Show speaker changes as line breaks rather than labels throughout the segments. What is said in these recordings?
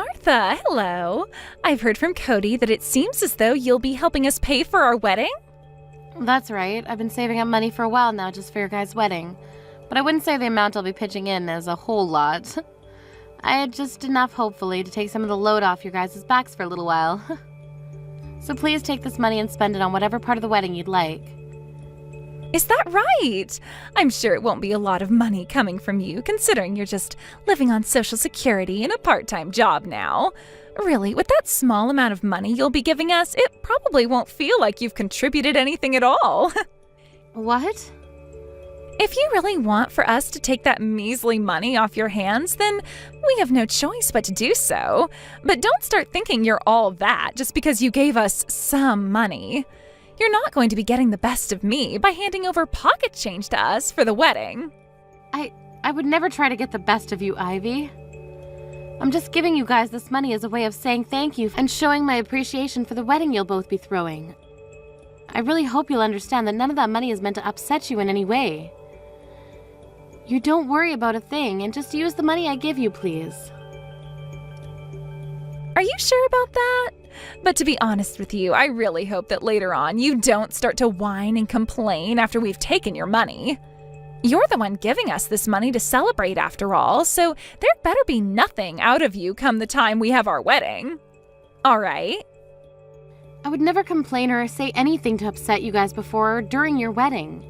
Martha, hello. I've heard from Cody that it seems as though you'll be helping us pay for our wedding?
That's right. I've been saving up money for a while now just for your guys' wedding. But I wouldn't say the amount I'll be pitching in is a whole lot. I had just enough, hopefully, to take some of the load off your guys' backs for a little while. So please take this money and spend it on whatever part of the wedding you'd like.
Is that right? I'm sure it won't be a lot of money coming from you, considering you're just living on Social Security in a part-time job now. Really, with that small amount of money you'll be giving us, it probably won't feel like you've contributed anything at all.
What?
If you really want for us to take that measly money off your hands, then we have no choice but to do so. But don't start thinking you're all that just because you gave us some money. You're not going to be getting the best of me by handing over pocket change to us for the wedding.
I would never try to get the best of you, Ivy. I'm just giving you guys this money as a way of saying thank you and showing my appreciation for the wedding you'll both be throwing. I really hope you'll understand that none of that money is meant to upset you in any way. You don't worry about a thing and just use the money I give you, please.
Are you sure about that? But to be honest with you, I really hope that later on you don't start to whine and complain after we've taken your money. You're the one giving us this money to celebrate after all, so there better be nothing out of you come the time we have our wedding. All right?
I would never complain or say anything to upset you guys before or during your wedding.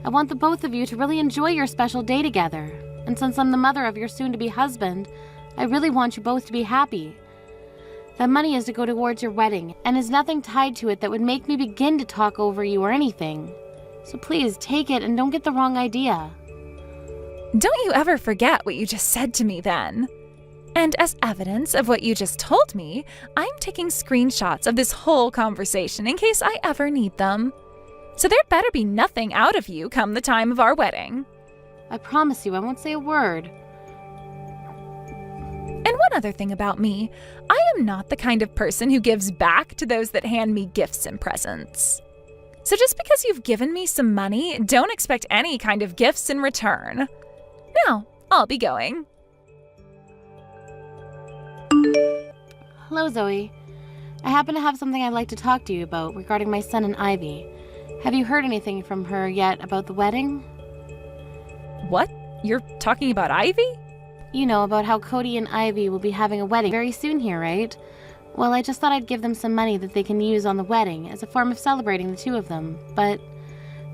I want the both of you to really enjoy your special day together. And since I'm the mother of your soon-to-be husband, I really want you both to be happy. That money is to go towards your wedding, and is nothing tied to it that would make me begin to talk over you or anything. So please, take it and don't get the wrong idea.
Don't you ever forget what you just said to me then. And as evidence of what you just told me, I'm taking screenshots of this whole conversation in case I ever need them. So there'd better be nothing out of you come the time of our wedding.
I promise you, I won't say a word.
And one other thing about me, I am not the kind of person who gives back to those that hand me gifts and presents. So just because you've given me some money, don't expect any kind of gifts in return. Now, I'll be going.
Hello, Zoe. I happen to have something I'd like to talk to you about regarding my son and Ivy. Have you heard anything from her yet about the wedding?
What? You're talking about Ivy?
You know, about how Cody and Ivy will be having a wedding very soon here, right? Well, I just thought I'd give them some money that they can use on the wedding as a form of celebrating the two of them, but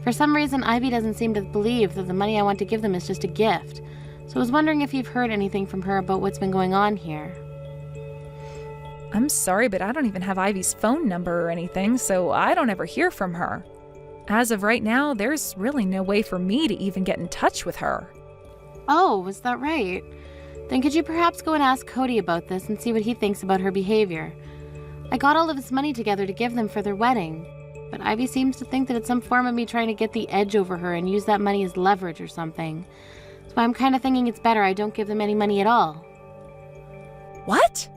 for some reason Ivy doesn't seem to believe that the money I want to give them is just a gift. So I was wondering if you've heard anything from her about what's been going on here.
I'm sorry, but I don't even have Ivy's phone number or anything, so I don't ever hear from her. As of right now, there's really no way for me to even get in touch with her.
Oh, was that right? Then could you perhaps go and ask Cody about this and see what he thinks about her behavior? I got all of his money together to give them for their wedding, but Ivy seems to think that it's some form of me trying to get the edge over her and use that money as leverage or something. So I'm kind of thinking it's better I don't give them any money at all.
What?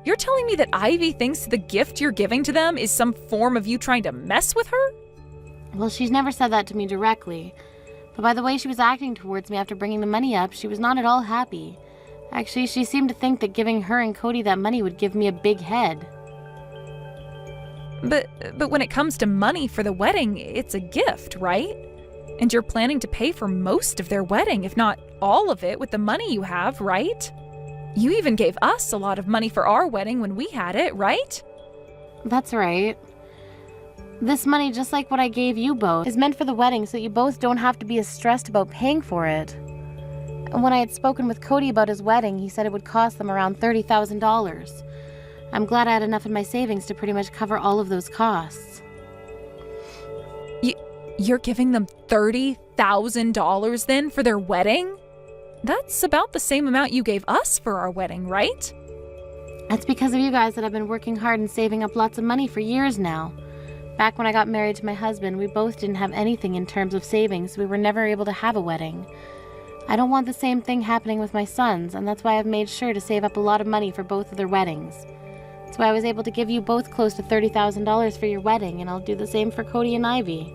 You're telling me that Ivy thinks the gift you're giving to them is some form of you trying to mess with her?
Well, she's never said that to me directly, but by the way she was acting towards me after bringing the money up, she was not at all happy. Actually, she seemed to think that giving her and Cody that money would give me a big head.
But when it comes to money for the wedding, it's a gift, right? And you're planning to pay for most of their wedding, if not all of it, with the money you have, right? You even gave us a lot of money for our wedding when we had it, right?
That's right. This money, just like what I gave you both, is meant for the wedding so that you both don't have to be as stressed about paying for it. And when I had spoken with Cody about his wedding, he said it would cost them around $30,000. I'm glad I had enough in my savings to pretty much cover all of those costs.
You're giving them $30,000 then for their wedding? That's about the same amount you gave us for our wedding, right?
That's because of you guys that I've been working hard and saving up lots of money for years now. Back when I got married to my husband, we both didn't have anything in terms of savings, so we were never able to have a wedding. I don't want the same thing happening with my sons, and that's why I've made sure to save up a lot of money for both of their weddings. That's why I was able to give you both close to $30,000 for your wedding, and I'll do the same for Cody and Ivy.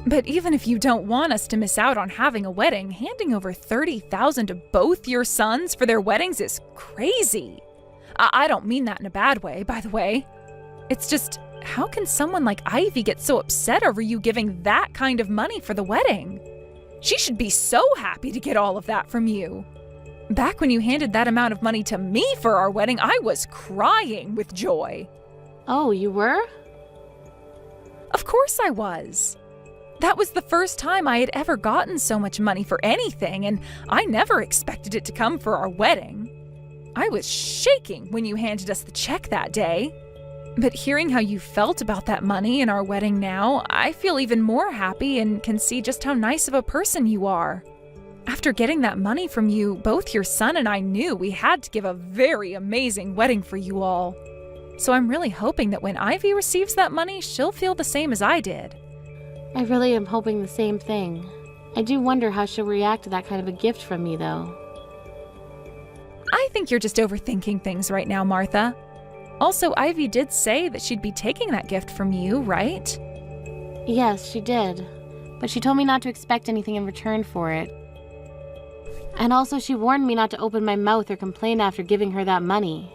But even if you don't want us to miss out on having a wedding, handing over $30,000 to both your sons for their weddings is crazy. I don't mean that in a bad way, by the way. It's just, how can someone like Ivy get so upset over you giving that kind of money for the wedding? She should be so happy to get all of that from you. Back when you handed that amount of money to me for our wedding, I was crying with joy.
Oh, you were?
Of course I was. That was the first time I had ever gotten so much money for anything, and I never expected it to come for our wedding. I was shaking when you handed us the check that day. But hearing how you felt about that money and our wedding now, I feel even more happy and can see just how nice of a person you are. After getting that money from you, both your son and I knew we had to give a very amazing wedding for you all. So I'm really hoping that when Ivy receives that money, she'll feel the same as I did.
I really am hoping the same thing. I do wonder how she'll react to that kind of a gift from me, though.
I think you're just overthinking things right now, Martha. Also, Ivy did say that she'd be taking that gift from you, right?
Yes, she did. But she told me not to expect anything in return for it. And also she warned me not to open my mouth or complain after giving her that money.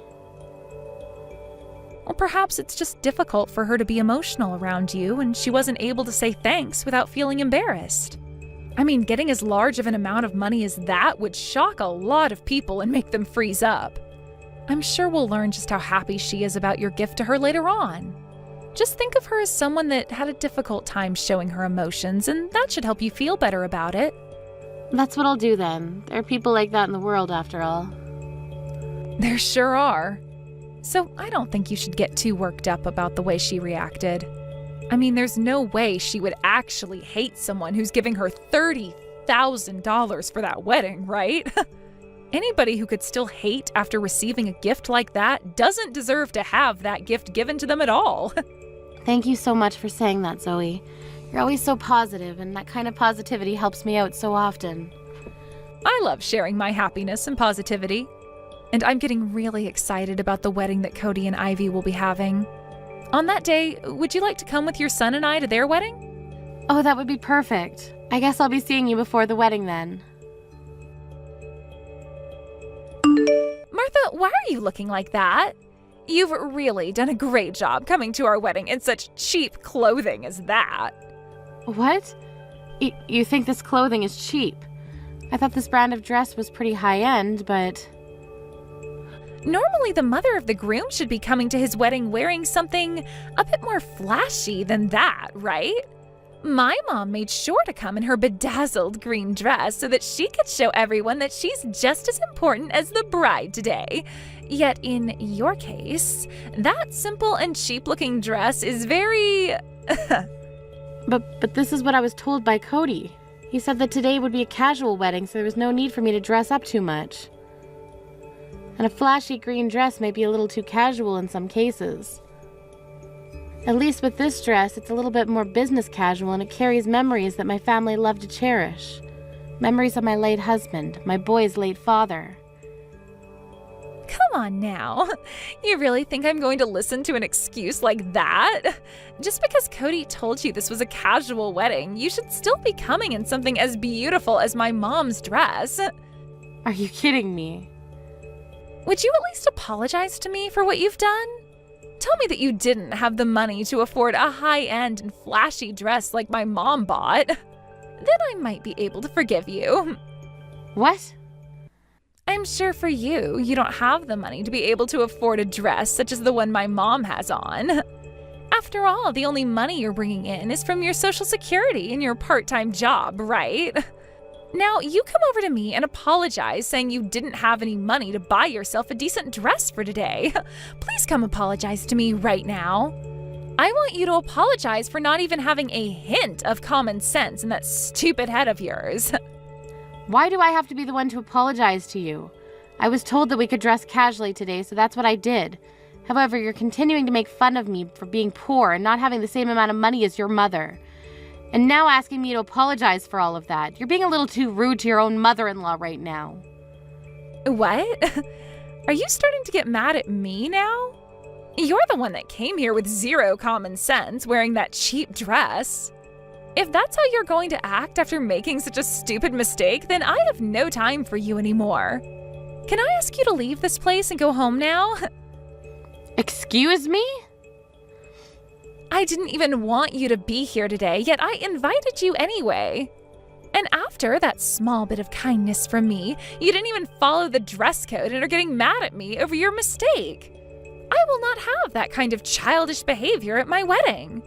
Or perhaps it's just difficult for her to be emotional around you and she wasn't able to say thanks without feeling embarrassed. I mean, getting as large of an amount of money as that would shock a lot of people and make them freeze up. I'm sure we'll learn just how happy she is about your gift to her later on. Just think of her as someone that had a difficult time showing her emotions, and that should help you feel better about it.
That's what I'll do then. There are people like that in the world, after all.
There sure are. So I don't think you should get too worked up about the way she reacted. I mean, there's no way she would actually hate someone who's giving her $30,000 for that wedding, right? Anybody who could still hate after receiving a gift like that doesn't deserve to have that gift given to them at all.
Thank you so much for saying that, Zoe. You're always so positive, and that kind of positivity helps me out so often.
I love sharing my happiness and positivity. And I'm getting really excited about the wedding that Cody and Ivy will be having. On that day, would you like to come with your son and I to their wedding?
Oh, that would be perfect. I guess I'll be seeing you before the wedding then.
Martha, why are you looking like that? You've really done a great job coming to our wedding in such cheap clothing as that.
What? You think this clothing is cheap? I thought this brand of dress was pretty high-end, but...
Normally, the mother of the groom should be coming to his wedding wearing something a bit more flashy than that, right? My mom made sure to come in her bedazzled green dress so that she could show everyone that she's just as important as the bride today. Yet in your case, that simple and cheap-looking dress is very...
But this is what I was told by Cody. He said that today would be a casual wedding, so there was no need for me to dress up too much. And a flashy green dress may be a little too casual in some cases. At least with this dress, it's a little bit more business casual and it carries memories that my family loved to cherish. Memories of my late husband, my boy's late father.
Come on now. You really think I'm going to listen to an excuse like that? Just because Cody told you this was a casual wedding, you should still be coming in something as beautiful as my mom's dress.
Are you kidding me?
Would you at least apologize to me for what you've done? Tell me that you didn't have the money to afford a high-end and flashy dress like my mom bought. Then I might be able to forgive you.
What?
I'm sure for you, you don't have the money to be able to afford a dress such as the one my mom has on. After all, the only money you're bringing in is from your Social Security and your part-time job, right? Now, you come over to me and apologize saying you didn't have any money to buy yourself a decent dress for today. Please come apologize to me right now. I want you to apologize for not even having a hint of common sense in that stupid head of yours.
Why do I have to be the one to apologize to you? I was told that we could dress casually today, so that's what I did. However, you're continuing to make fun of me for being poor and not having the same amount of money as your mother. And now asking me to apologize for all of that. You're being a little too rude to your own mother-in-law right now.
What? Are you starting to get mad at me now? You're the one that came here with zero common sense wearing that cheap dress. If that's how you're going to act after making such a stupid mistake, then I have no time for you anymore. Can I ask you to leave this place and go home now?
Excuse me?
I didn't even want you to be here today, yet I invited you anyway. And after that small bit of kindness from me, you didn't even follow the dress code and are getting mad at me over your mistake. I will not have that kind of childish behavior at my wedding.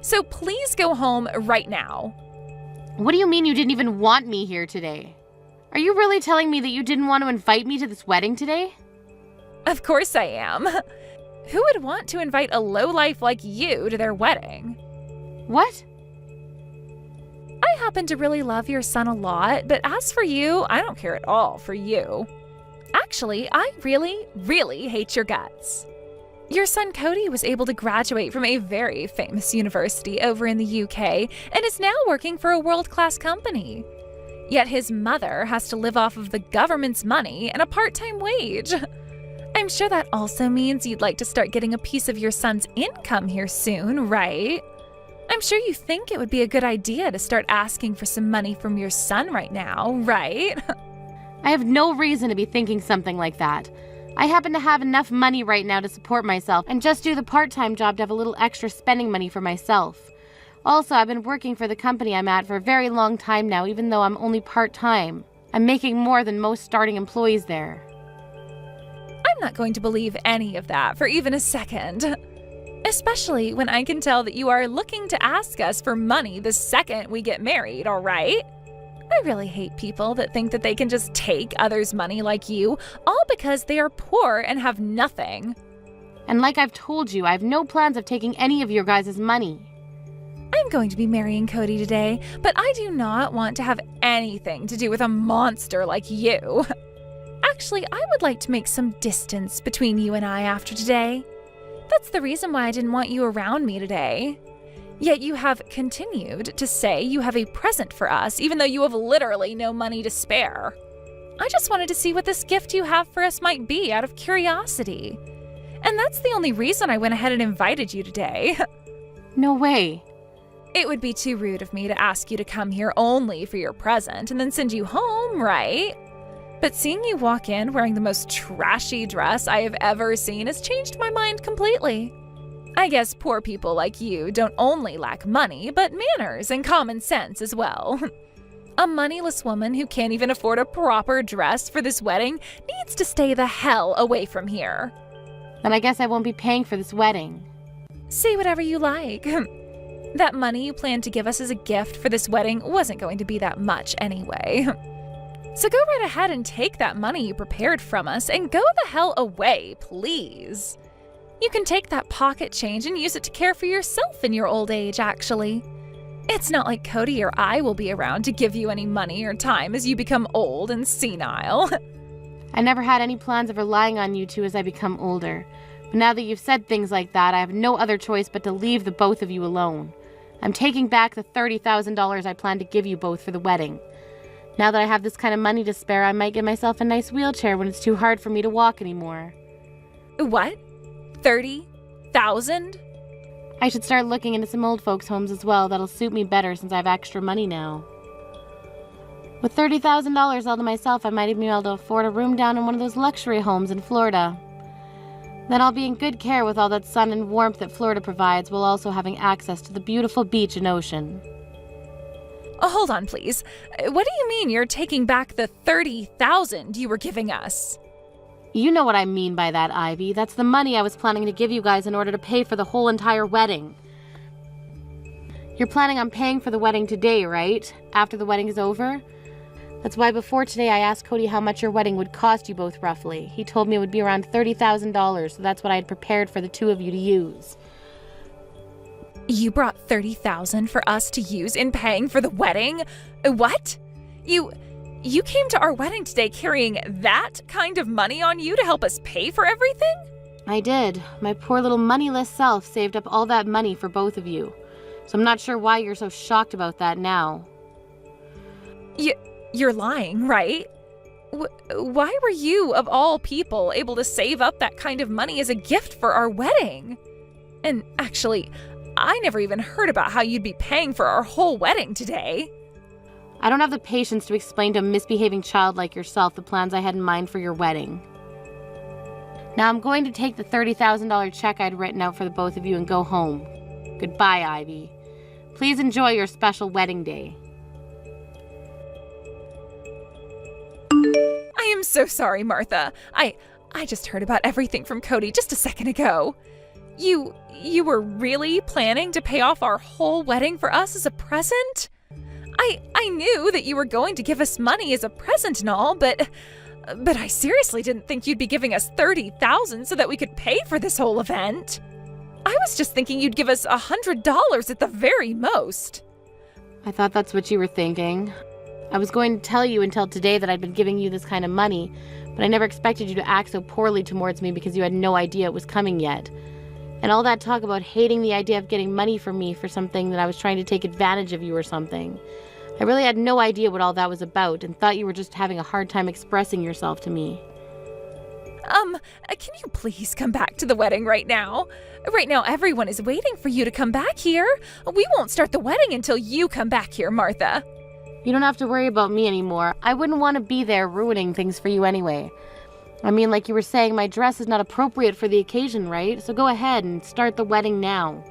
So please go home right now.
What do you mean you didn't even want me here today? Are you really telling me that you didn't want to invite me to this wedding today?
Of course I am. Who would want to invite a lowlife like you to their wedding?
What?
I happen to really love your son a lot, but as for you, I don't care at all for you. Actually, I really, really hate your guts. Your son Cody was able to graduate from a very famous university over in the UK and is now working for a world-class company. Yet his mother has to live off of the government's money and a part-time wage. I'm sure that also means you'd like to start getting a piece of your son's income here soon, right? I'm sure you think it would be a good idea to start asking for some money from your son right now, right?
I have no reason to be thinking something like that. I happen to have enough money right now to support myself and just do the part-time job to have a little extra spending money for myself. Also, I've been working for the company I'm at for a very long time now, even though I'm only part-time. I'm making more than most starting employees there.
I'm not going to believe any of that for even a second. Especially when I can tell that you are looking to ask us for money the second we get married, all right? I really hate people that think that they can just take others' money like you, all because they are poor and have nothing.
And like I've told you, I have no plans of taking any of your guys' money.
I'm going to be marrying Cody today, but I do not want to have anything to do with a monster like you. Actually, I would like to make some distance between you and I after today. That's the reason why I didn't want you around me today. Yet you have continued to say you have a present for us, even though you have literally no money to spare. I just wanted to see what this gift you have for us might be out of curiosity. And that's the only reason I went ahead and invited you today.
No way.
It would be too rude of me to ask you to come here only for your present and then send you home, right? But seeing you walk in wearing the most trashy dress I have ever seen has changed my mind completely. I guess poor people like you don't only lack money, but manners and common sense as well. A moneyless woman who can't even afford a proper dress for this wedding needs to stay the hell away from here.
Then I guess I won't be paying for this wedding.
Say whatever you like. That money you planned to give us as a gift for this wedding wasn't going to be that much anyway. So go right ahead and take that money you prepared from us and go the hell away, please. You can take that pocket change and use it to care for yourself in your old age, actually. It's not like Cody or I will be around to give you any money or time as you become old and senile.
I never had any plans of relying on you two as I become older. But now that you've said things like that, I have no other choice but to leave the both of you alone. I'm taking back the $30,000 I planned to give you both for the wedding. Now that I have this kind of money to spare, I might get myself a nice wheelchair when it's too hard for me to walk anymore.
What? 30,000?
I should start looking into some old folks' homes as well. That'll suit me better since I have extra money now. With $30,000 all to myself, I might even be able to afford a room down in one of those luxury homes in Florida. Then I'll be in good care with all that sun and warmth that Florida provides, while also having access to the beautiful beach and ocean.
Oh, hold on, please. What do you mean you're taking back the $30,000 you were giving us?
You know what I mean by that, Ivy. That's the money I was planning to give you guys in order to pay for the whole entire wedding. You're planning on paying for the wedding today, right? After the wedding is over? That's why before today I asked Cody how much your wedding would cost you both roughly. He told me it would be around $30,000, so that's what I had prepared for the two of you to use.
You brought $30,000 for us to use in paying for the wedding? What? You came to our wedding today carrying that kind of money on you to help us pay for everything?
I did. My poor little moneyless self saved up all that money for both of you. So I'm not sure why you're so shocked about that now.
You're lying, right? Why were you, of all people, able to save up that kind of money as a gift for our wedding? And actually, I never even heard about how you'd be paying for our whole wedding today.
I don't have the patience to explain to a misbehaving child like yourself the plans I had in mind for your wedding. Now I'm going to take the $30,000 check I'd written out for the both of you and go home. Goodbye, Ivy. Please enjoy your special wedding day.
I am so sorry, Martha. I just heard about everything from Cody just a second ago. You were really planning to pay off our whole wedding for us as a present? I knew that you were going to give us money as a present and all, but I seriously didn't think you'd be giving us $30,000 so that we could pay for this whole event. I was just thinking you'd give us $100 at the very most.
I thought that's what you were thinking. I was going to tell you until today that I'd been giving you this kind of money, but I never expected you to act so poorly towards me because you had no idea it was coming yet. And all that talk about hating the idea of getting money from me for something that I was trying to take advantage of you or something. I really had no idea what all that was about and thought you were just having a hard time expressing yourself to me.
Can you please come back to the wedding right now? Right now, everyone is waiting for you to come back here. We won't start the wedding until you come back here, Martha.
You don't have to worry about me anymore. I wouldn't want to be there ruining things for you anyway. I mean, like you were saying, my dress is not appropriate for the occasion, right? So go ahead and start the wedding now,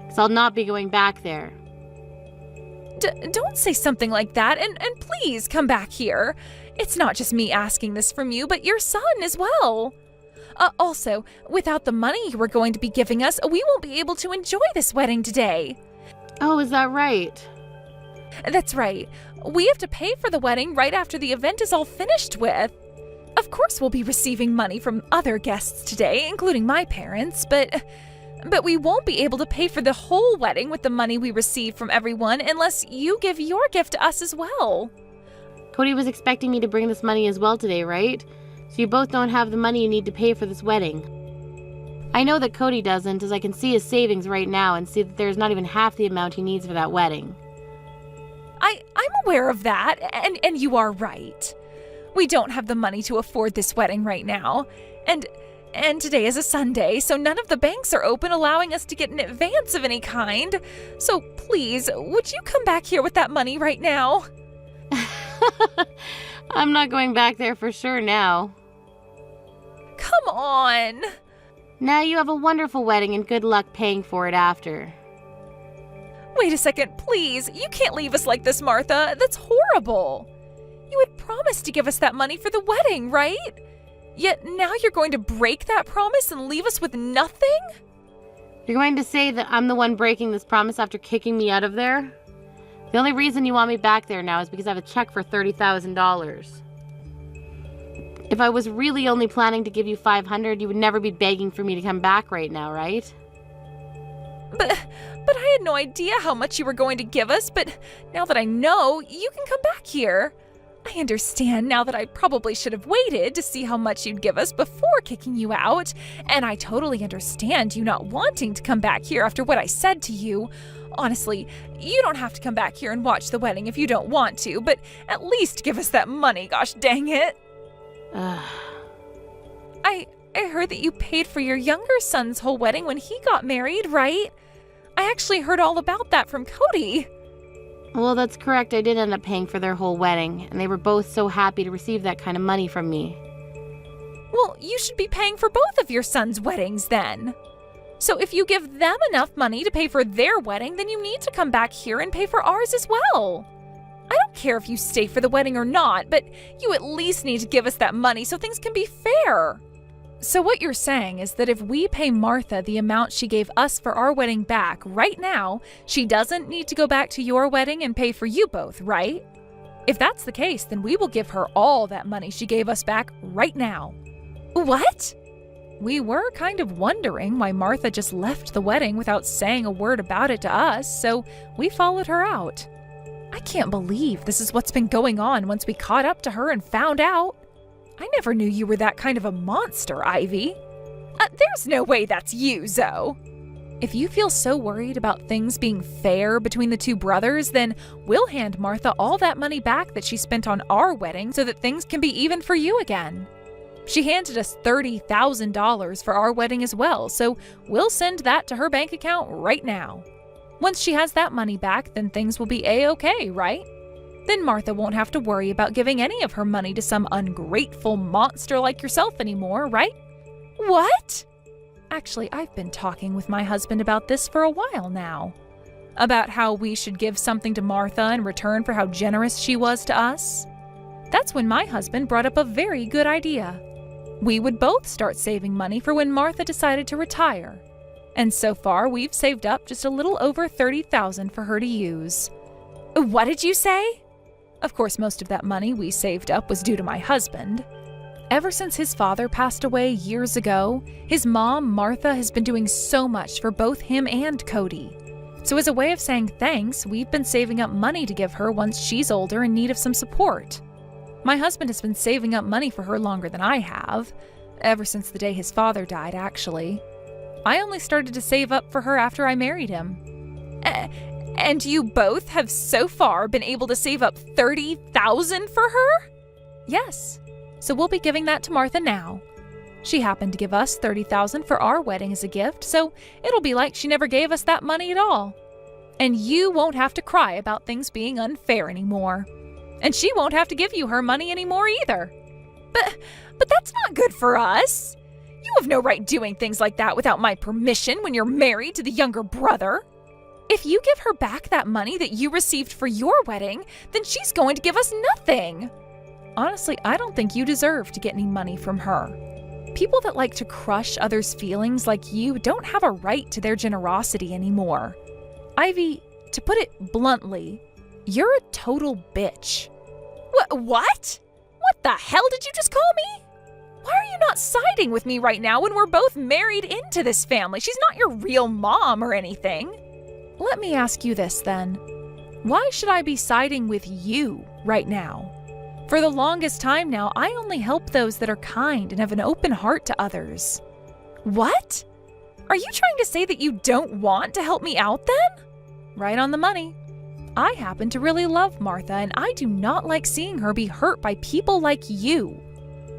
because I'll not be going back there.
Don't say something like that, and please come back here. It's not just me asking this from you, but your son as well. Also, without the money you were going to be giving us, we won't be able to enjoy this wedding today.
Oh, is that right?
That's right. We have to pay for the wedding right after the event is all finished with. Of course we'll be receiving money from other guests today, including my parents, but we won't be able to pay for the whole wedding with the money we receive from everyone unless you give your gift to us as well.
Cody was expecting me to bring this money as well today, right? So you both don't have the money you need to pay for this wedding. I know that Cody doesn't, as I can see his savings right now and see that there's not even half the amount he needs for that wedding.
I'm aware of that, and you are right. We don't have the money to afford this wedding right now, and today is a Sunday, so none of the banks are open allowing us to get an advance of any kind. So please, would you come back here with that money right now?
I'm not going back there for sure now.
Come on.
Now you have a wonderful wedding and good luck paying for it after.
Wait a second, please. You can't leave us like this, Martha. That's horrible. You had promised to give us that money for the wedding, right? Yet now you're going to break that promise and leave us with nothing?
You're going to say that I'm the one breaking this promise after kicking me out of there? The only reason you want me back there now is because I have a check for $30,000. If I was really only planning to give you $500, you would never be begging for me to come back right now, right?
But I had no idea how much you were going to give us, but now that I know, you can come back here. I understand now that I probably should have waited to see how much you'd give us before kicking you out, and I totally understand you not wanting to come back here after what I said to you. Honestly, you don't have to come back here and watch the wedding if you don't want to, but at least give us that money, gosh dang it. I heard that you paid for your younger son's whole wedding when he got married, right? I actually heard all about that from Cody.
Well, that's correct. I did end up paying for their whole wedding, and they were both so happy to receive that kind of money from me.
Well, you should be paying for both of your sons' weddings then. So if you give them enough money to pay for their wedding, then you need to come back here and pay for ours as well. I don't care if you stay for the wedding or not, but you at least need to give us that money so things can be fair. So what you're saying is that if we pay Martha the amount she gave us for our wedding back right now, she doesn't need to go back to your wedding and pay for you both, right? If that's the case, then we will give her all that money she gave us back right now. What? We were kind of wondering why Martha just left the wedding without saying a word about it to us, so we followed her out. I can't believe this is what's been going on once we caught up to her and found out. I never knew you were that kind of a monster, Ivy. There's no way that's you, Zoe. If you feel so worried about things being fair between the two brothers, then we'll hand Martha all that money back that she spent on our wedding so that things can be even for you again. She handed us $30,000 for our wedding as well, so we'll send that to her bank account right now. Once she has that money back, then things will be A-okay, right? Then Martha won't have to worry about giving any of her money to some ungrateful monster like yourself anymore, right? What? Actually, I've been talking with my husband about this for a while now. About how we should give something to Martha in return for how generous she was to us. That's when my husband brought up a very good idea. We would both start saving money for when Martha decided to retire. And so far, we've saved up just a little over $30,000 for her to use. What did you say? Of course, most of that money we saved up was due to my husband. Ever since his father passed away years ago, his mom, Martha, has been doing so much for both him and Cody. So as a way of saying thanks, we've been saving up money to give her once she's older in need of some support. My husband has been saving up money for her longer than I have, ever since the day his father died, actually. I only started to save up for her after I married him. And you both have so far been able to save up $30,000 for her? Yes. So we'll be giving that to Martha now. She happened to give us $30,000 for our wedding as a gift, so it'll be like she never gave us that money at all. And you won't have to cry about things being unfair anymore. And she won't have to give you her money anymore either. But that's not good for us. You have no right doing things like that without my permission when you're married to the younger brother. If you give her back that money that you received for your wedding, then she's going to give us nothing. Honestly, I don't think you deserve to get any money from her. People that like to crush others' feelings like you don't have a right to their generosity anymore. Ivy, to put it bluntly, you're a total bitch. What? What the hell did you just call me? Why are you not siding with me right now when we're both married into this family? She's not your real mom or anything. Let me ask you this then. Why should I be siding with you right now? For the longest time now, I only help those that are kind and have an open heart to others. What? Are you trying to say that you don't want to help me out then? Right on the money. I happen to really love Martha, and I do not like seeing her be hurt by people like you.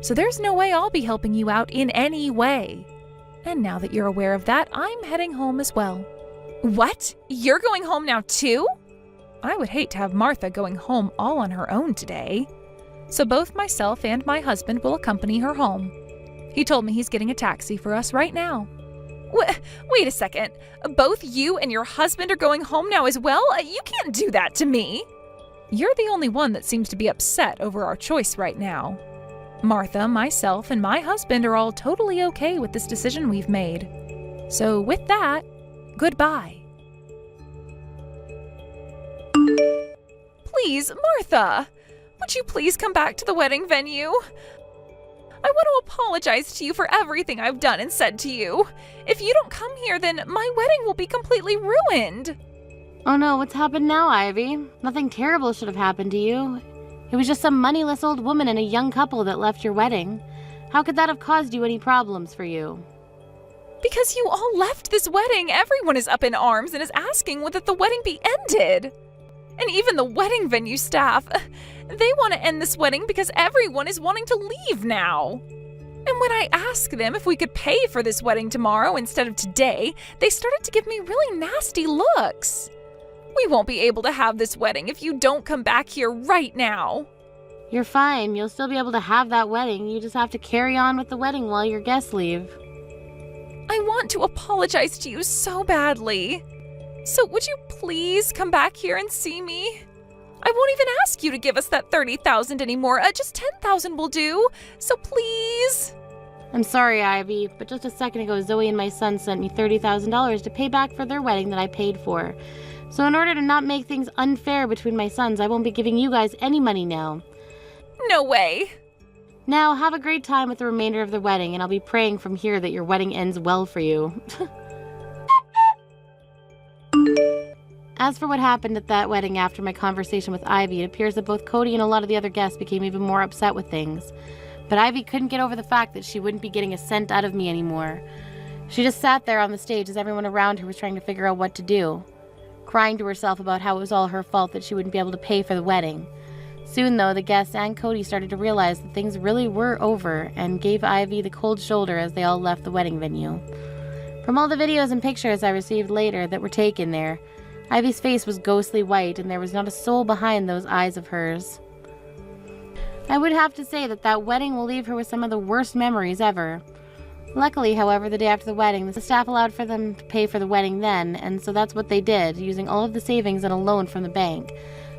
So there's no way I'll be helping you out in any way. And now that you're aware of that, I'm heading home as well. What? You're going home now too? I would hate to have Martha going home all on her own today. So both myself and my husband will accompany her home. He told me he's getting a taxi for us right now. Wait a second. Both you and your husband are going home now as well? You can't do that to me. You're the only one that seems to be upset over our choice right now. Martha, myself, and my husband are all totally okay with this decision we've made. So with that, goodbye. Please, Martha, would you please come back to the wedding venue? I want to apologize to you for everything I've done and said to you. If you don't come here, then my wedding will be completely ruined.
Oh no, what's happened now, Ivy? Nothing terrible should have happened to you. It was just some moneyless old woman and a young couple that left your wedding. How could that have caused you any problems for you?
Because you all left this wedding, everyone is up in arms and is asking that the wedding be ended. And even the wedding venue staff, they want to end this wedding because everyone is wanting to leave now. And when I asked them if we could pay for this wedding tomorrow instead of today, they started to give me really nasty looks. We won't be able to have this wedding if you don't come back here right now.
You're fine. You'll still be able to have that wedding. You just have to carry on with the wedding while your guests leave.
I want to apologize to you so badly. So would you please come back here and see me? I won't even ask you to give us that $30,000 anymore. Just $10,000 will do. So please.
I'm sorry, Ivy, but just a second ago, Zoe and my son sent me $30,000 to pay back for their wedding that I paid for. So in order to not make things unfair between my sons, I won't be giving you guys any money now.
No way.
Now, have a great time with the remainder of the wedding, and I'll be praying from here that your wedding ends well for you. As for what happened at that wedding after my conversation with Ivy, it appears that both Cody and a lot of the other guests became even more upset with things. But Ivy couldn't get over the fact that she wouldn't be getting a cent out of me anymore. She just sat there on the stage as everyone around her was trying to figure out what to do, crying to herself about how it was all her fault that she wouldn't be able to pay for the wedding. Soon, though, the guests and Cody started to realize that things really were over and gave Ivy the cold shoulder as they all left the wedding venue. From all the videos and pictures I received later that were taken there, Ivy's face was ghostly white and there was not a soul behind those eyes of hers. I would have to say that wedding will leave her with some of the worst memories ever. Luckily, however, the day after the wedding, the staff allowed for them to pay for the wedding then, and so that's what they did, using all of the savings and a loan from the bank.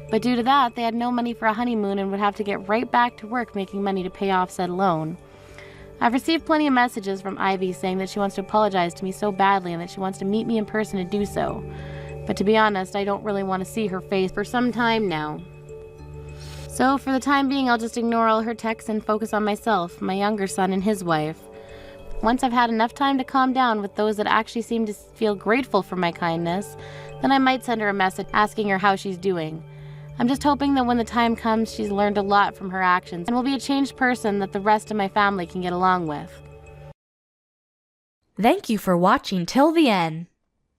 But due to that, they had no money for a honeymoon and would have to get right back to work making money to pay off said loan. I've received plenty of messages from Ivy saying that she wants to apologize to me so badly and that she wants to meet me in person to do so. But to be honest, I don't really want to see her face for some time now. So for the time being, I'll just ignore all her texts and focus on myself, my younger son, and his wife. Once I've had enough time to calm down with those that actually seem to feel grateful for my kindness, then I might send her a message asking her how she's doing. I'm just hoping that when the time comes, she's learned a lot from her actions and will be a changed person that the rest of my family can get along with.
Thank you for watching till the end.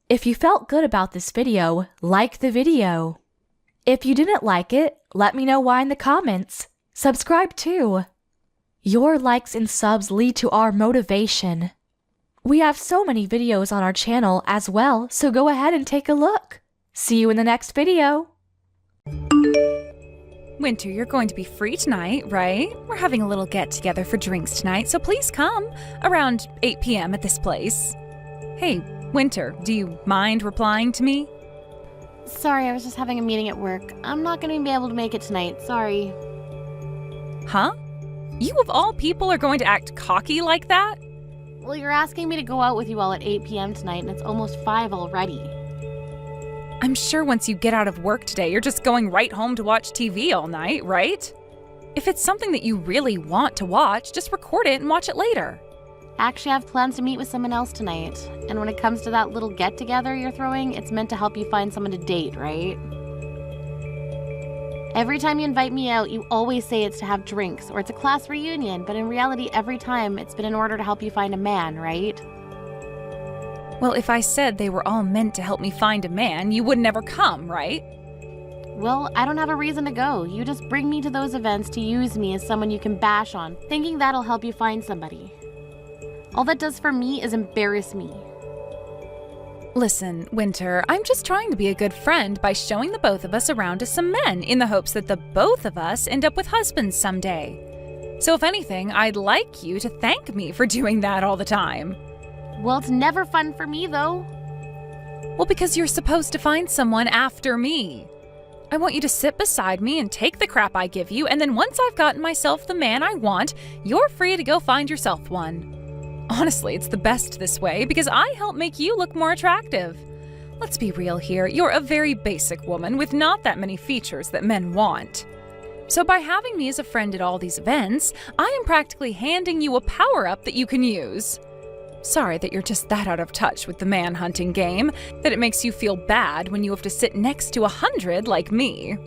If you felt good about this video, like the video. If you didn't like it, let me know why in the comments. Subscribe too. Your likes and subs lead to our motivation. We have so many videos on our channel as well, so go ahead and take a look. See you in the next video.
Winter, you're going to be free tonight, right? We're having a little get-together for drinks tonight, so please come around 8 p.m. at this place. Hey, Winter, do you mind replying to me?
Sorry, I was just having a meeting at work. I'm not going to be able to make it tonight, sorry.
Huh? You of all people are going to act cocky like that?
Well, you're asking me to go out with you all at 8 p.m. tonight, and it's almost 5 already.
I'm sure once you get out of work today, you're just going right home to watch TV all night, right? If it's something that you really want to watch, just record it and watch it later.
Actually, I have plans to meet with someone else tonight. And when it comes to that little get-together you're throwing, it's meant to help you find someone to date, right? Every time you invite me out, you always say it's to have drinks or it's a class reunion, but in reality, every time it's been in order to help you find a man, right?
Well, if I said they were all meant to help me find a man, you would never come, right?
Well, I don't have a reason to go. You just bring me to those events to use me as someone you can bash on, thinking that'll help you find somebody. All that does for me is embarrass me.
Listen, Winter, I'm just trying to be a good friend by showing the both of us around to some men in the hopes that the both of us end up with husbands someday. So if anything, I'd like you to thank me for doing that all the time.
Well, it's never fun for me, though.
Well, because you're supposed to find someone after me. I want you to sit beside me and take the crap I give you, and then once I've gotten myself the man I want, you're free to go find yourself one. Honestly, it's the best this way because I help make you look more attractive. Let's be real here, you're a very basic woman with not that many features that men want. So by having me as a friend at all these events, I am practically handing you a power-up that you can use. Sorry that you're just that out of touch with the man-hunting game, that it makes you feel bad when you have to sit next to 100 like me.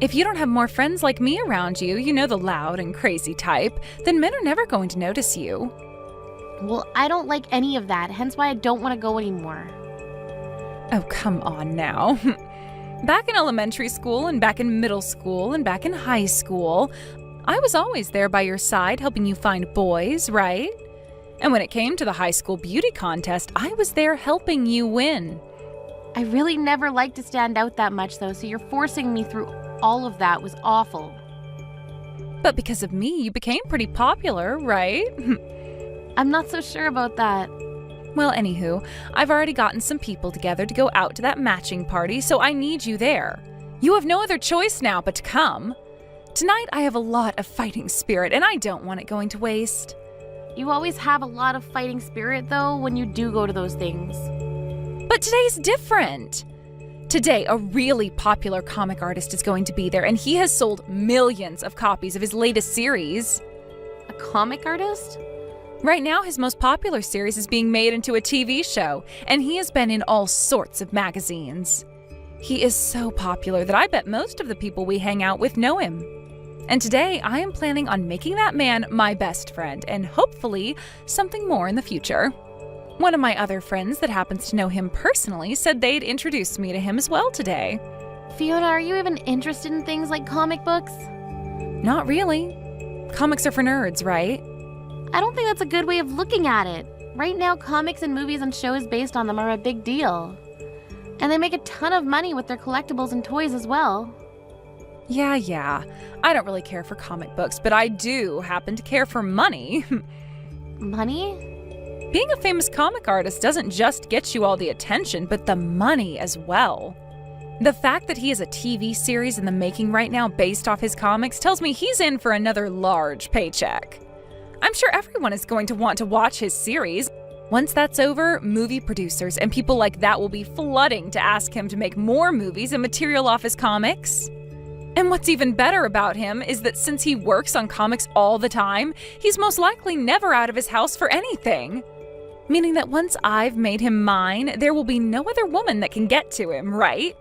If you don't have more friends like me around you, you know, the loud and crazy type, then men are never going to notice you.
Well, I don't like any of that, hence why I don't want to go anymore.
Oh, come on now. Back in elementary school and back in middle school and back in high school, I was always there by your side helping you find boys, right? And when it came to the high school beauty contest, I was there helping you win.
I really never liked to stand out that much, though, so you're forcing me through all of that was awful.
But because of me, you became pretty popular, right?
I'm not so sure about that.
Well, anywho, I've already gotten some people together to go out to that matching party, so I need you there. You have no other choice now but to come. Tonight I have a lot of fighting spirit, and I don't want it going to waste.
You always have a lot of fighting spirit, though, when you do go to those things.
But today's different. Today, a really popular comic artist is going to be there, and he has sold millions of copies of his latest series.
A comic artist?
Right now, his most popular series is being made into a TV show, and he has been in all sorts of magazines. He is so popular that I bet most of the people we hang out with know him. And today, I am planning on making that man my best friend, and hopefully, something more in the future. One of my other friends that happens to know him personally said they'd introduce me to him as well today.
Fiona, are you even interested in things like comic books?
Not really. Comics are for nerds, right?
I don't think that's a good way of looking at it. Right now, comics and movies and shows based on them are a big deal. And they make a ton of money with their collectibles and toys as well.
Yeah. I don't really care for comic books, but I do happen to care for money.
Money?
Being a famous comic artist doesn't just get you all the attention, but the money as well. The fact that he has a TV series in the making right now based off his comics tells me he's in for another large paycheck. I'm sure everyone is going to want to watch his series. Once that's over, movie producers and people like that will be flooding to ask him to make more movies and material off his comics. And what's even better about him is that since he works on comics all the time, he's most likely never out of his house for anything. Meaning that once I've made him mine, there will be no other woman that can get to him, right?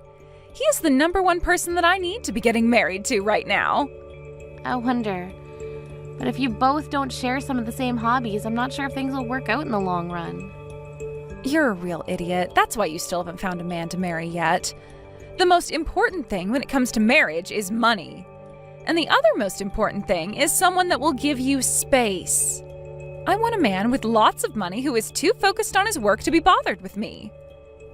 He is the #1 person that I need to be getting married to right now.
I wonder. But if you both don't share some of the same hobbies, I'm not sure if things will work out in the long run.
You're a real idiot. That's why you still haven't found a man to marry yet. The most important thing when it comes to marriage is money. And the other most important thing is someone that will give you space. I want a man with lots of money who is too focused on his work to be bothered with me.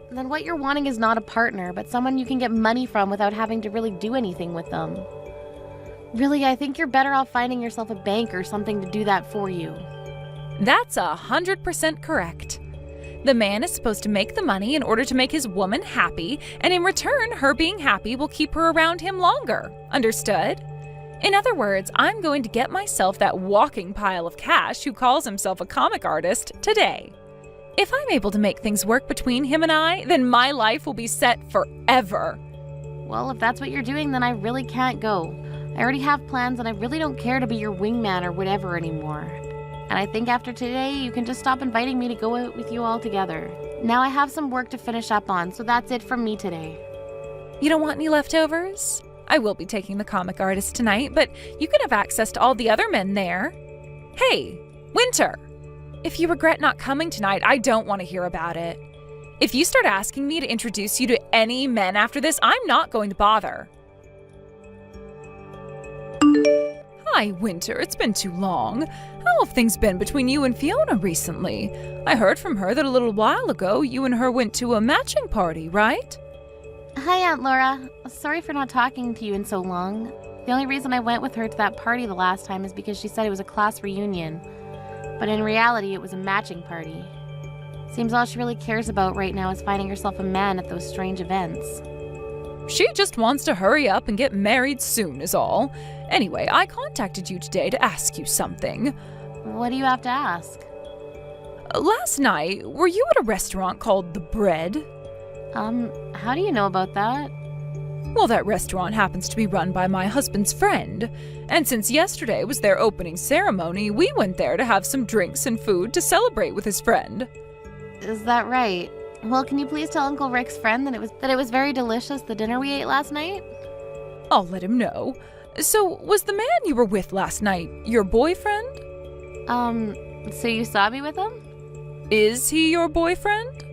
Then what you're wanting is not a partner, but someone you can get money from without having to really do anything with them. Really, I think you're better off finding yourself a bank or something to do that for you.
That's 100% correct. The man is supposed to make the money in order to make his woman happy, and in return, her being happy will keep her around him longer. Understood? In other words, I'm going to get myself that walking pile of cash who calls himself a comic artist today. If I'm able to make things work between him and I, then my life will be set forever.
Well, if that's what you're doing, then I really can't go. I already have plans and I really don't care to be your wingman or whatever anymore. And I think after today, you can just stop inviting me to go out with you all together. Now I have some work to finish up on, so that's it from me today.
You don't want any leftovers? I will be taking the comic artist tonight, but you can have access to all the other men there. Hey, Winter! If you regret not coming tonight, I don't want to hear about it. If you start asking me to introduce you to any men after this, I'm not going to bother. Hi, Winter. It's been too long. How have things been between you and Fiona recently? I heard from her that a little while ago you and her went to a matching party, right?
Hi, Aunt Laura. Sorry for not talking to you in so long. The only reason I went with her to that party the last time is because she said it was a class reunion. But in reality, it was a matching party. Seems all she really cares about right now is finding herself a man at those strange events.
She just wants to hurry up and get married soon is all. Anyway, I contacted you today to ask you something.
What do you have to ask?
Last night, were you at a restaurant called The Bread?
How do you know about that?
Well, that restaurant happens to be run by my husband's friend. And since yesterday was their opening ceremony, we went there to have some drinks and food to celebrate with his friend.
Is that right? Well, can you please tell Uncle Rick's friend that it was very delicious, the dinner we ate last night?
I'll let him know. So, was the man you were with last night your boyfriend?
So you saw me with him?
Is he your boyfriend?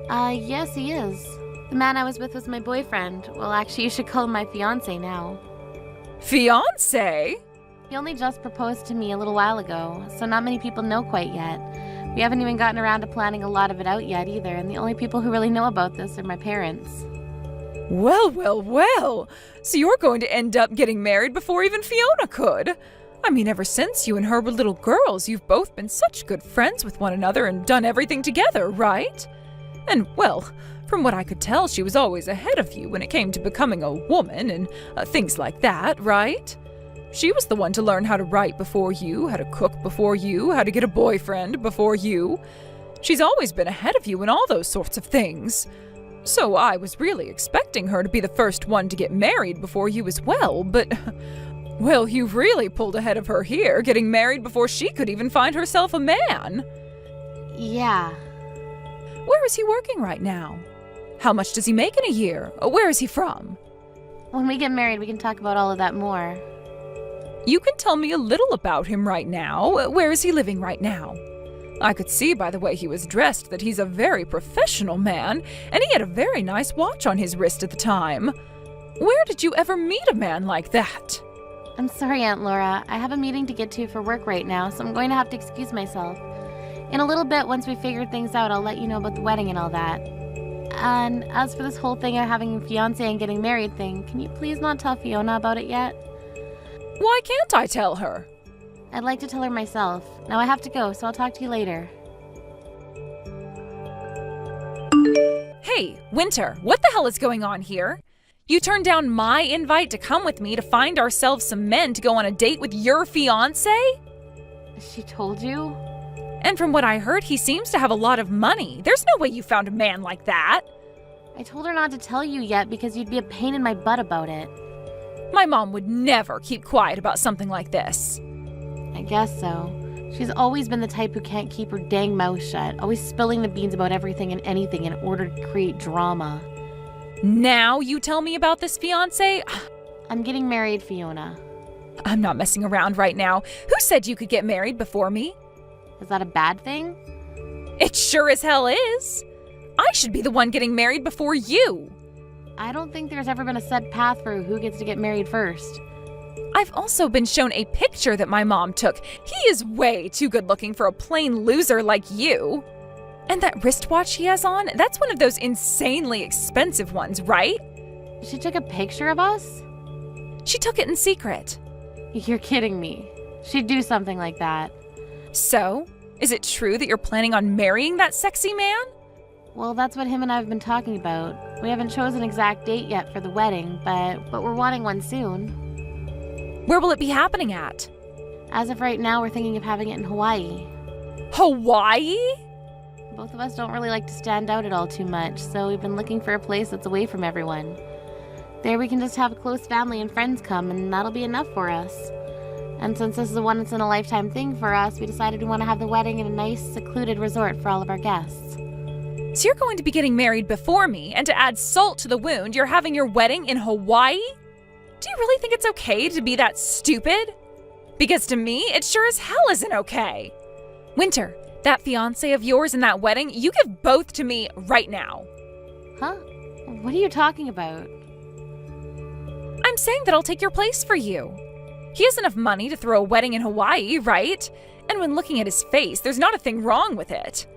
Yes, he is. The man I was with was my boyfriend. Well, actually, you should call him my fiancé now.
Fiancé?
He only just proposed to me a little while ago, so not many people know quite yet. We haven't even gotten around to planning a lot of it out yet either, and the only people who really know about this are my parents.
Well. So you're going to end up getting married before even Fiona could. I mean, ever since you and her were little girls, you've both been such good friends with one another and done everything together, right? And, well, from what I could tell, she was always ahead of you when it came to becoming a woman and things like that, right? She was the one to learn how to write before you, how to cook before you, how to get a boyfriend before you. She's always been ahead of you in all those sorts of things. So I was really expecting her to be the first one to get married before you as well, but, well, you've really pulled ahead of her here, getting married before she could even find herself a man.
Yeah.
Where is he working right now? How much does he make in a year? Where is he from?
When we get married, we can talk about all of that more.
You can tell me a little about him right now. Where is he living right now? I could see by the way he was dressed that he's a very professional man, and he had a very nice watch on his wrist at the time. Where did you ever meet a man like that?
I'm sorry, Aunt Laura. I have a meeting to get to for work right now, so I'm going to have to excuse myself. In a little bit, once we figure things out, I'll let you know about the wedding and all that. And as for this whole thing of having a fiancé and getting married thing, can you please not tell Fiona about it yet?
Why can't I tell her?
I'd like to tell her myself. Now I have to go, so I'll talk to you later.
Hey, Winter, what the hell is going on here? You turned down my invite to come with me to find ourselves some men to go on a date with your fiancé?
She told you?
And from what I heard, he seems to have a lot of money. There's no way you found a man like that.
I told her not to tell you yet because you'd be a pain in my butt about it.
My mom would never keep quiet about something like this.
I guess so. She's always been the type who can't keep her dang mouth shut, always spilling the beans about everything and anything in order to create drama.
Now you tell me about this fiancé?
I'm getting married, Fiona.
I'm not messing around right now. Who said you could get married before me?
Is that a bad thing?
It sure as hell is. I should be the one getting married before you.
I don't think there's ever been a set path for who gets to get married first.
I've also been shown a picture that my mom took. He is way too good looking for a plain loser like you. And that wristwatch he has on, that's one of those insanely expensive ones, right?
She took a picture of us?
She took it in secret.
You're kidding me. She'd do something like that.
So, is it true that you're planning on marrying that sexy man?
Well, that's what him and I have been talking about. We haven't chosen an exact date yet for the wedding, but we're wanting one soon.
Where will it be happening at?
As of right now, we're thinking of having it in Hawaii.
Hawaii?
Both of us don't really like to stand out at all too much, so we've been looking for a place that's away from everyone. There we can just have a close family and friends come, and that'll be enough for us. And since this is a once-in-a-lifetime thing for us, we decided we want to have the wedding in a nice, secluded resort for all of our guests.
So you're going to be getting married before me, and to add salt to the wound, you're having your wedding in Hawaii? Do you really think it's okay to be that stupid? Because to me, it sure as hell isn't okay. Winter, that fiancé of yours and that wedding, you give both to me right now.
Huh? What are you talking about?
I'm saying that I'll take your place for you. He has enough money to throw a wedding in Hawaii, right? And when looking at his face, there's not a thing wrong with it.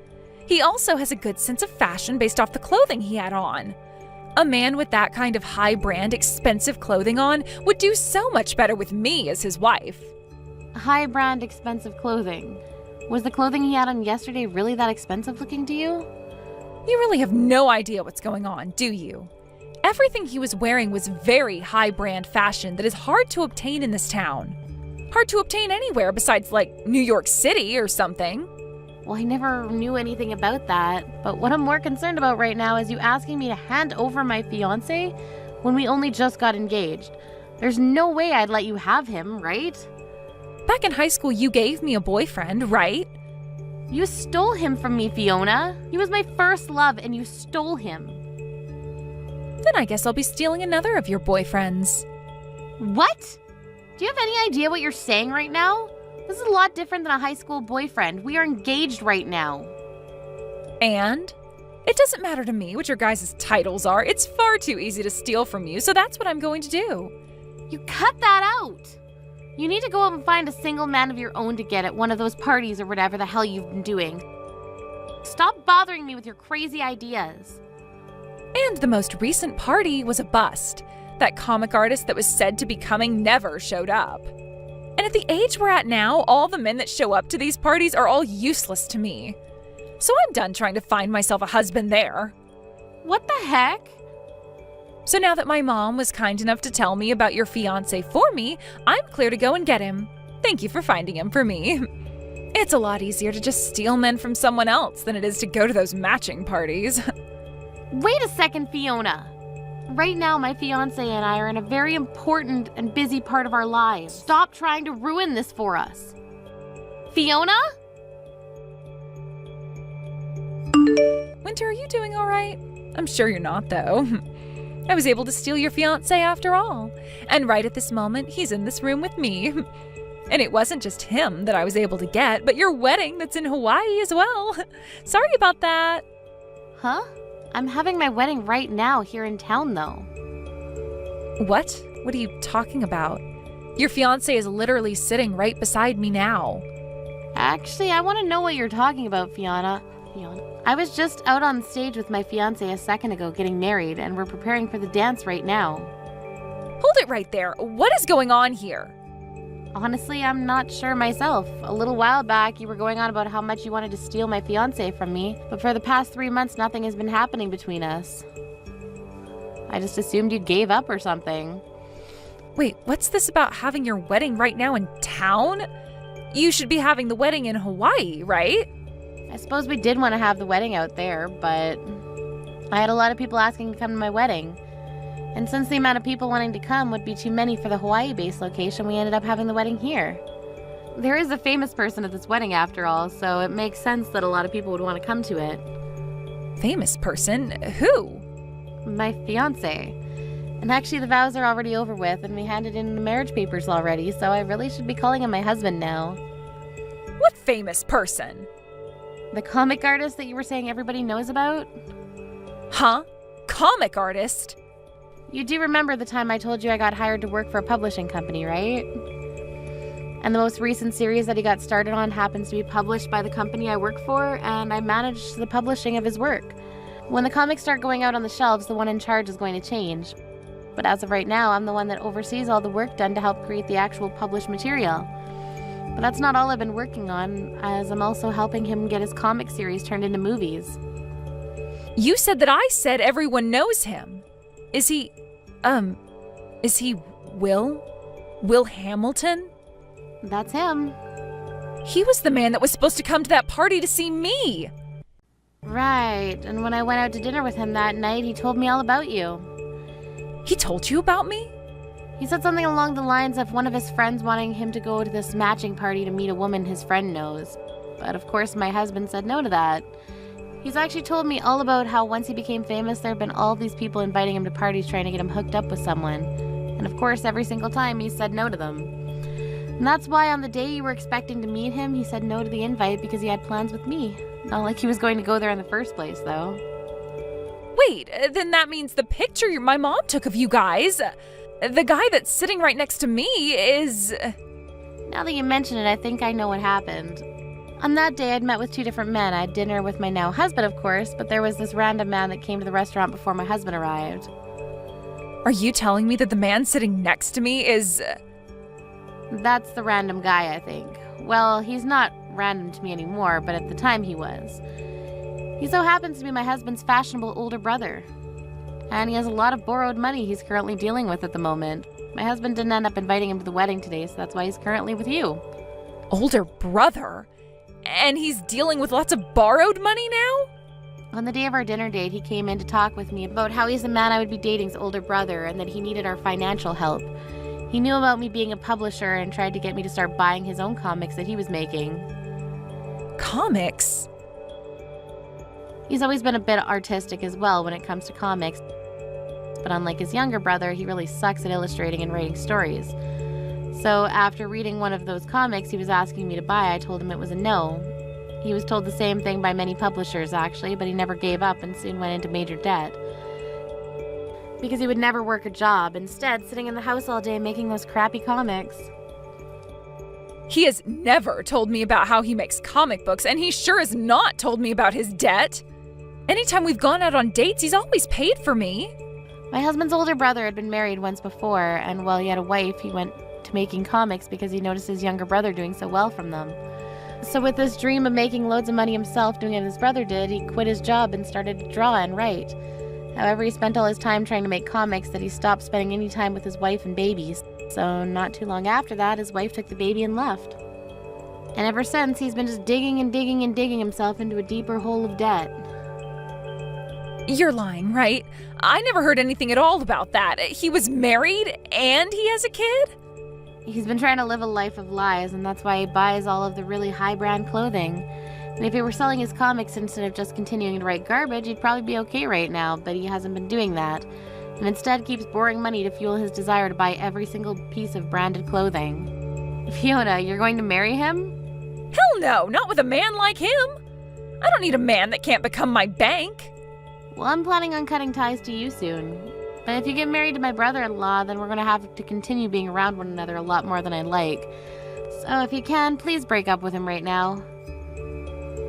He also has a good sense of fashion based off the clothing he had on. A man with that kind of high-brand, expensive clothing on would do so much better with me as his wife.
High-brand, expensive clothing. Was the clothing he had on yesterday really that expensive looking to you?
You really have no idea what's going on, do you? Everything he was wearing was very high-brand fashion that is hard to obtain in this town. Hard to obtain anywhere besides, like, New York City or something.
Well, I never knew anything about that, but what I'm more concerned about right now is you asking me to hand over my fiancé when we only just got engaged. There's no way I'd let you have him, right?
Back in high school, you gave me a boyfriend, right?
You stole him from me, Fiona. He was my first love, and you stole him.
Then I guess I'll be stealing another of your boyfriends.
What? Do you have any idea what you're saying right now? This is a lot different than a high school boyfriend. We are engaged right now.
And? It doesn't matter to me what your guys' titles are. It's far too easy to steal from you, so that's what I'm going to do.
You cut that out. You need to go out and find a single man of your own to get at one of those parties or whatever the hell you've been doing. Stop bothering me with your crazy ideas.
And the most recent party was a bust. That comic artist that was said to be coming never showed up. And at the age we're at now, all the men that show up to these parties are all useless to me. So I'm done trying to find myself a husband there.
What the heck?
So now that my mom was kind enough to tell me about your fiancé for me, I'm clear to go and get him. Thank you for finding him for me. It's a lot easier to just steal men from someone else than it is to go to those matching parties.
Wait a second, Fiona. Right now, my fiancé and I are in a very important and busy part of our lives. Stop trying to ruin this for us. Fiona?
Winter, are you doing all right? I'm sure you're not, though. I was able to steal your fiancé after all. And right at this moment, he's in this room with me. And it wasn't just him that I was able to get, but your wedding that's in Hawaii as well. Sorry about that.
Huh? I'm having my wedding right now here in town, though.
What? What are you talking about? Your fiancé is literally sitting right beside me now.
Actually, I want to know what you're talking about, Fiona. I was just out on stage with my fiancé a second ago getting married, and we're preparing for the dance right now.
Hold it right there. What is going on here?
Honestly, I'm not sure myself. A little while back, you were going on about how much you wanted to steal my fiancé from me, but for the past 3 months, nothing has been happening between us. I just assumed you gave up or something.
Wait, what's this about having your wedding right now in town? You should be having the wedding in Hawaii, right?
I suppose we did want to have the wedding out there, but I had a lot of people asking to come to my wedding. And since the amount of people wanting to come would be too many for the Hawaii-based location, we ended up having the wedding here. There is a famous person at this wedding after all, so it makes sense that a lot of people would want to come to it.
Famous person? Who?
My fiancé. And actually the vows are already over with, and we handed in the marriage papers already, so I really should be calling him my husband now.
What famous person?
The comic artist that you were saying everybody knows about?
Huh? Comic artist?
You do remember the time I told you I got hired to work for a publishing company, right? And the most recent series that he got started on happens to be published by the company I work for, and I manage the publishing of his work. When the comics start going out on the shelves, the one in charge is going to change. But as of right now, I'm the one that oversees all the work done to help create the actual published material. But that's not all I've been working on, as I'm also helping him get his comic series turned into movies.
You said that I said everyone knows him. Is he Will? Will Hamilton?
That's him.
He was the man that was supposed to come to that party to see me.
Right, and when I went out to dinner with him that night, he told me all about you.
He told you about me?
He said something along the lines of one of his friends wanting him to go to this matching party to meet a woman his friend knows. But of course my husband said no to that. He's actually told me all about how once he became famous, there have been all these people inviting him to parties trying to get him hooked up with someone. And of course, every single time he said no to them. And that's why on the day you were expecting to meet him, he said no to the invite because he had plans with me. Not like he was going to go there in the first place, though.
Wait, then that means the picture my mom took of you guys, the guy that's sitting right next to me is...
Now that you mention it, I think I know what happened. On that day, I'd met with 2 different men. I had dinner with my now husband, of course, but there was this random man that came to the restaurant before my husband arrived.
Are you telling me that the man sitting next to me is...
That's the random guy, I think. Well, he's not random to me anymore, but at the time he was. He so happens to be my husband's fashionable older brother. And he has a lot of borrowed money he's currently dealing with at the moment. My husband didn't end up inviting him to the wedding today, so that's why he's currently with you.
Older brother? And he's dealing with lots of borrowed money now?
On the day of our dinner date, he came in to talk with me about how he's the man I would be dating's older brother and that he needed our financial help. He knew about me being a publisher and tried to get me to start buying his own comics that he was making.
Comics?
He's always been a bit artistic as well when it comes to comics. But unlike his younger brother, he really sucks at illustrating and writing stories. So after reading one of those comics he was asking me to buy, I told him it was a no. He was told the same thing by many publishers actually, but he never gave up and soon went into major debt. Because he would never work a job, instead sitting in the house all day making those crappy comics.
He has never told me about how he makes comic books, and he sure has not told me about his debt. Anytime we've gone out on dates, he's always paid for me.
My husband's older brother had been married once before, and while he had a wife, he went to making comics because he noticed his younger brother doing so well from them. So with this dream of making loads of money himself doing what his brother did, he quit his job and started to draw and write. However, he spent all his time trying to make comics that he stopped spending any time with his wife and babies. So not too long after that, his wife took the baby and left. And ever since, he's been just digging and digging and digging himself into a deeper hole of debt.
You're lying, right? I never heard anything at all about that. He was married and he has a kid?
He's been trying to live a life of lies, and that's why he buys all of the really high-brand clothing. And if he were selling his comics instead of just continuing to write garbage, he'd probably be okay right now, but he hasn't been doing that. And instead keeps borrowing money to fuel his desire to buy every single piece of branded clothing. Fiona, you're going to marry him?
Hell no, not with a man like him. I don't need a man that can't become my bank.
Well, I'm planning on cutting ties to you soon. But if you get married to my brother-in-law, then we're going to have to continue being around one another a lot more than I like. So if you can, please break up with him right now.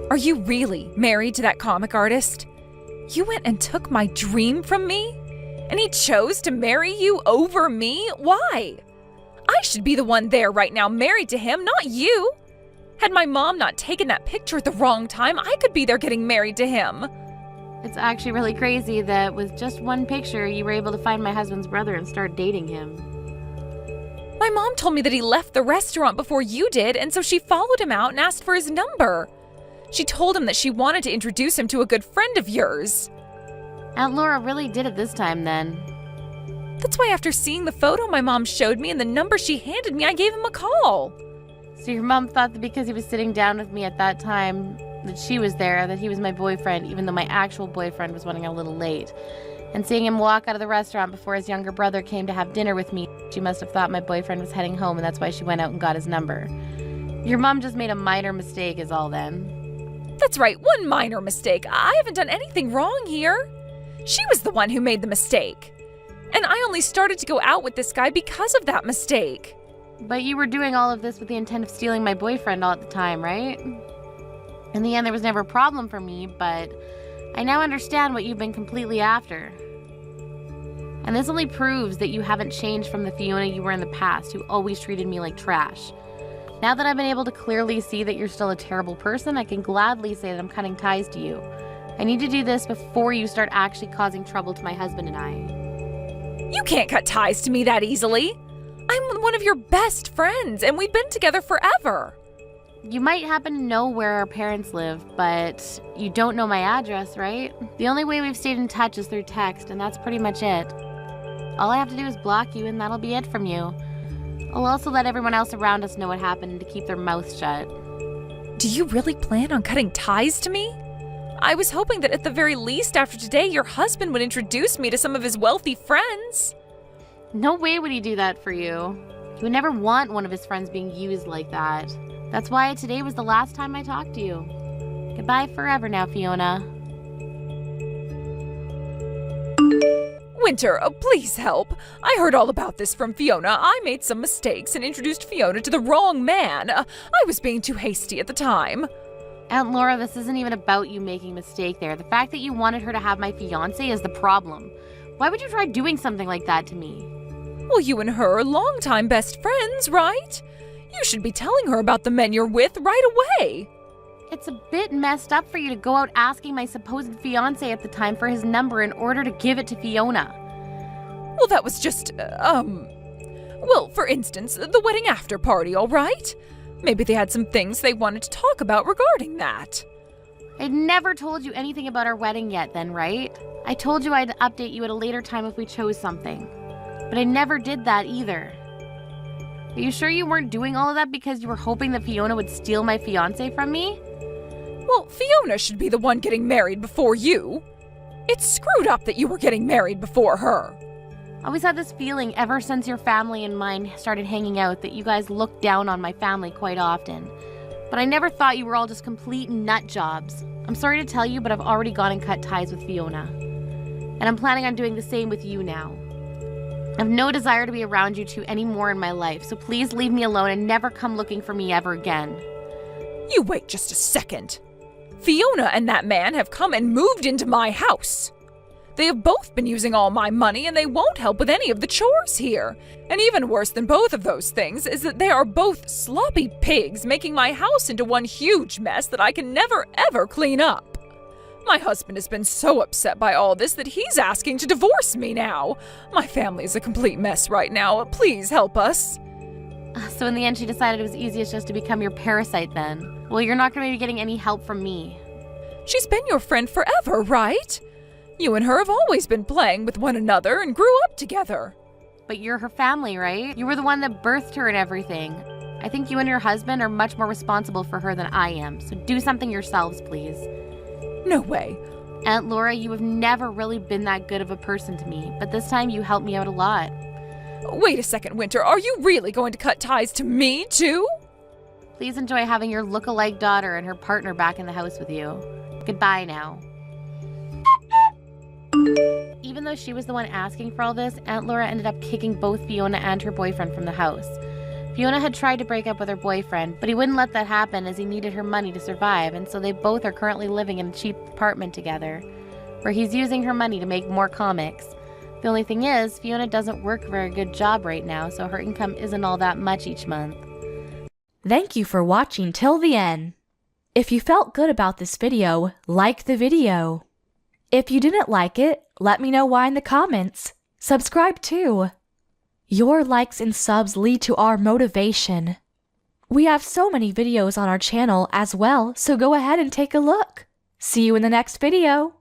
Are you really married to that comic artist? You went and took my dream from me? And he chose to marry you over me? Why? I should be the one there right now married to him, not you. Had my mom not taken that picture at the wrong time, I could be there getting married to him.
It's actually really crazy that with just one picture, you were able to find my husband's brother and start dating him.
My mom told me that he left the restaurant before you did, and so she followed him out and asked for his number. She told him that she wanted to introduce him to a good friend of yours.
Aunt Laura really did it this time then.
That's why after seeing the photo my mom showed me and the number she handed me, I gave him a call.
So your mom thought that because he was sitting down with me at that time, that she was there, that he was my boyfriend, even though my actual boyfriend was running a little late. And seeing him walk out of the restaurant before his younger brother came to have dinner with me, she must have thought my boyfriend was heading home, and that's why she went out and got his number. Your mom just made a minor mistake is all then.
That's right, one minor mistake. I haven't done anything wrong here. She was the one who made the mistake. And I only started to go out with this guy because of that mistake.
But you were doing all of this with the intent of stealing my boyfriend all at the time, right? In the end, there was never a problem for me, but I now understand what you've been completely after. And this only proves that you haven't changed from the Fiona you were in the past, who always treated me like trash. Now that I've been able to clearly see that you're still a terrible person, I can gladly say that I'm cutting ties to you. I need to do this before you start actually causing trouble to my husband and I.
You can't cut ties to me that easily. I'm one of your best friends, and we've been together forever.
You might happen to know where our parents live, but you don't know my address, right? The only way we've stayed in touch is through text, and that's pretty much it. All I have to do is block you, and that'll be it from you. I'll also let everyone else around us know what happened to keep their mouths shut.
Do you really plan on cutting ties to me? I was hoping that at the very least after today, your husband would introduce me to some of his wealthy friends.
No way would he do that for you. He would never want one of his friends being used like that. That's why today was the last time I talked to you. Goodbye forever now, Fiona.
Winter, please help. I heard all about this from Fiona. I made some mistakes and introduced Fiona to the wrong man. I was being too hasty at the time.
Aunt Laura, this isn't even about you making a mistake there. The fact that you wanted her to have my fiancé is the problem. Why would you try doing something like that to me?
Well, you and her are longtime best friends, right? You should be telling her about the men you're with right away.
It's a bit messed up for you to go out asking my supposed fiancé at the time for his number in order to give it to Fiona.
Well, that was just, well, for instance, the wedding after party, all right? Maybe they had some things they wanted to talk about regarding that.
I'd never told you anything about our wedding yet then, right? I told you I'd update you at a later time if we chose something. But I never did that either. Are you sure you weren't doing all of that because you were hoping that Fiona would steal my fiancé from me?
Well, Fiona should be the one getting married before you. It's screwed up that you were getting married before her.
I always had this feeling ever since your family and mine started hanging out that you guys looked down on my family quite often. But I never thought you were all just complete nut jobs. I'm sorry to tell you, but I've already gone and cut ties with Fiona. And I'm planning on doing the same with you now. I have no desire to be around you two anymore in my life, so please leave me alone and never come looking for me ever again.
You wait just a second. Fiona and that man have come and moved into my house. They have both been using all my money and they won't help with any of the chores here. And even worse than both of those things is that they are both sloppy pigs making my house into one huge mess that I can never ever clean up. My husband has been so upset by all this that he's asking to divorce me now. My family is a complete mess right now. Please help us.
So in the end, she decided it was easiest just to become your parasite then. Well, you're not going to be getting any help from me.
She's been your friend forever, right? You and her have always been playing with one another and grew up together.
But you're her family, right? You were the one that birthed her and everything. I think you and your husband are much more responsible for her than I am, so do something yourselves, please.
No way.
Aunt Laura, you have never really been that good of a person to me, but this time you helped me out a lot.
Wait a second, Winter. Are you really going to cut ties to me, too?
Please enjoy having your look-alike daughter and her partner back in the house with you. Goodbye now. Even though she was the one asking for all this, Aunt Laura ended up kicking both Fiona and her boyfriend from the house. Fiona had tried to break up with her boyfriend, but he wouldn't let that happen as he needed her money to survive, and so they both are currently living in a cheap apartment together, where he's using her money to make more comics. The only thing is, Fiona doesn't work a very good job right now, so her income isn't all that much each month.
Thank you for watching till the end. If you felt good about this video, like the video. If you didn't like it, let me know why in the comments. Subscribe too. Your likes and subs lead to our motivation. We have so many videos on our channel as well, so go ahead and take a look. See you in the next video.